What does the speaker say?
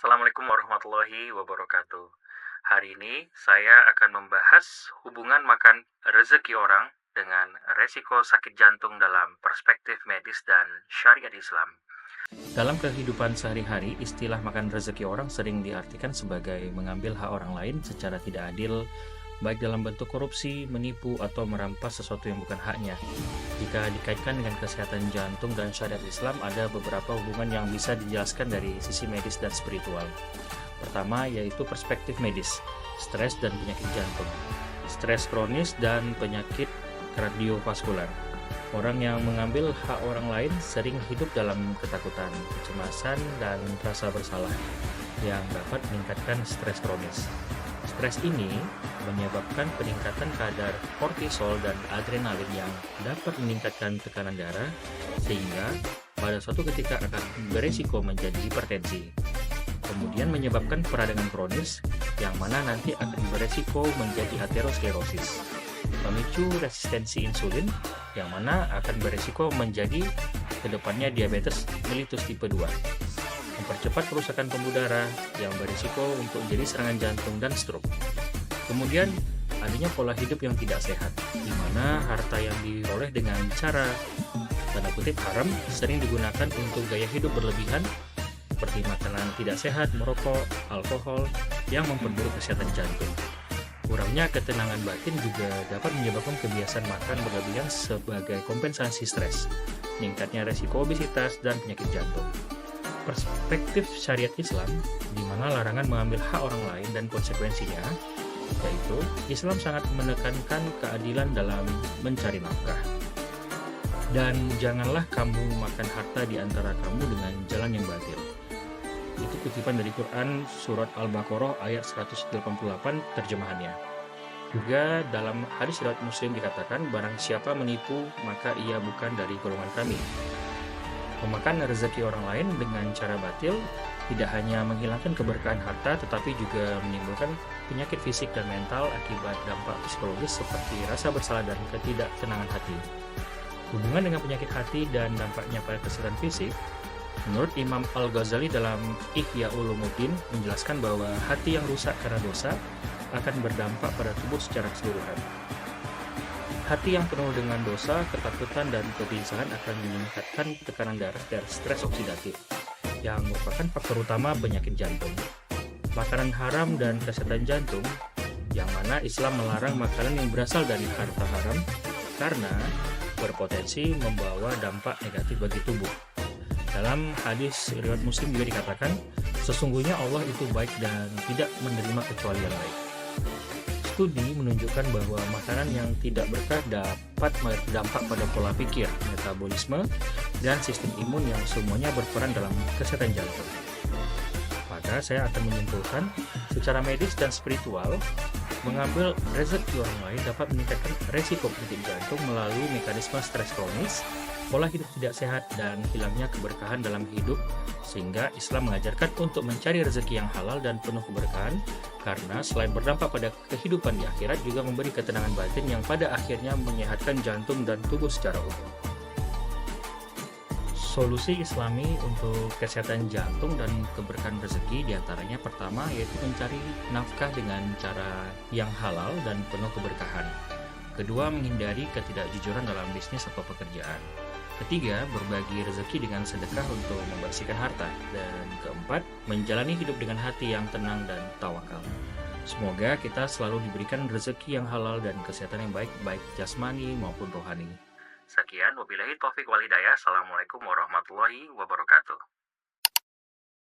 Assalamualaikum warahmatullahi wabarakatuh. Hari ini saya akan membahas hubungan makan rezeki orang dengan resiko sakit jantung dalam perspektif medis dan syariat Islam. Dalam kehidupan sehari-hari, istilah makan rezeki orang sering diartikan sebagai mengambil hak orang lain secara tidak adil, baik dalam bentuk korupsi, menipu, atau merampas sesuatu yang bukan haknya. Jika dikaitkan dengan kesehatan jantung dan syariat Islam, ada beberapa hubungan yang bisa dijelaskan dari sisi medis dan spiritual. Pertama, yaitu perspektif medis, stres dan penyakit jantung. Stres kronis dan penyakit kardiovaskular. Orang yang mengambil hak orang lain sering hidup dalam ketakutan, kecemasan, dan rasa bersalah yang dapat meningkatkan stres kronis. Stres ini menyebabkan peningkatan kadar kortisol dan adrenalin yang dapat meningkatkan tekanan darah, sehingga pada suatu ketika akan beresiko menjadi hipertensi. Kemudian menyebabkan peradangan kronis, yang mana nanti akan beresiko menjadi aterosklerosis. Memicu resistensi insulin, yang mana akan beresiko menjadi kedepannya diabetes mellitus tipe 2. Mempercepat kerusakan pembuluh darah yang berisiko untuk jadi serangan jantung dan stroke. Kemudian adanya pola hidup yang tidak sehat, di mana harta yang diperoleh dengan cara tanda kutip haram sering digunakan untuk gaya hidup berlebihan seperti makanan tidak sehat, merokok, alkohol yang memperburuk kesehatan jantung. Kurangnya ketenangan batin juga dapat menyebabkan kebiasaan makan berlebihan sebagai kompensasi stres, meningkatnya resiko obesitas dan penyakit jantung. Perspektif syariat Islam, di mana larangan mengambil hak orang lain dan konsekuensinya, yaitu Islam sangat menekankan keadilan dalam mencari nafkah. Dan janganlah kamu makan harta di antara kamu dengan jalan yang batil. Itu kutipan dari Quran surat Al-Baqarah ayat 188 terjemahannya. Juga dalam hadis riwayat Muslim dikatakan, barang siapa menipu maka ia bukan dari golongan kami. Memakan rezeki orang lain dengan cara batil tidak hanya menghilangkan keberkahan harta, tetapi juga menimbulkan penyakit fisik dan mental akibat dampak psikologis seperti rasa bersalah dan ketidaktenangan hati. Hubungan dengan penyakit hati dan dampaknya pada kesehatan fisik, menurut Imam Al-Ghazali dalam Ihya Ulumuddin menjelaskan bahwa hati yang rusak karena dosa akan berdampak pada tubuh secara keseluruhan. Hati yang penuh dengan dosa, ketakutan, dan kegelisahan akan meningkatkan tekanan darah dan stres oksidatif, yang merupakan faktor utama penyakit jantung. Makanan haram dan kesehatan jantung, yang mana Islam melarang makanan yang berasal dari harta haram karena berpotensi membawa dampak negatif bagi tubuh. Dalam hadis riwayat Muslim juga dikatakan, sesungguhnya Allah itu baik dan tidak menerima kecuali yang baik. Studi menunjukkan bahwa makanan yang tidak berkah dapat berdampak pada pola pikir, metabolisme, dan sistem imun yang semuanya berperan dalam kesehatan jantung. Maka saya akan menyimpulkan, secara medis dan spiritual, mengambil rezeki orang lain dapat meningkatkan resiko penyakit jantung melalui mekanisme stres kronis, pola hidup tidak sehat, dan hilangnya keberkahan dalam hidup, sehingga Islam mengajarkan untuk mencari rezeki yang halal dan penuh keberkahan, karena selain berdampak pada kehidupan di akhirat, juga memberi ketenangan batin yang pada akhirnya menyehatkan jantung dan tubuh secara umum. Solusi Islami untuk kesehatan jantung dan keberkahan rezeki diantaranya pertama yaitu mencari nafkah dengan cara yang halal dan penuh keberkahan. Kedua, menghindari ketidakjujuran dalam bisnis atau pekerjaan. Ketiga, berbagi rezeki dengan sedekah untuk membersihkan harta. Dan keempat, menjalani hidup dengan hati yang tenang dan tawakal. Semoga kita selalu diberikan rezeki yang halal dan kesehatan yang baik, baik jasmani maupun rohani. Sekian, wabillahi taufiq wal hidayah. Assalamualaikum warahmatullahi wabarakatuh.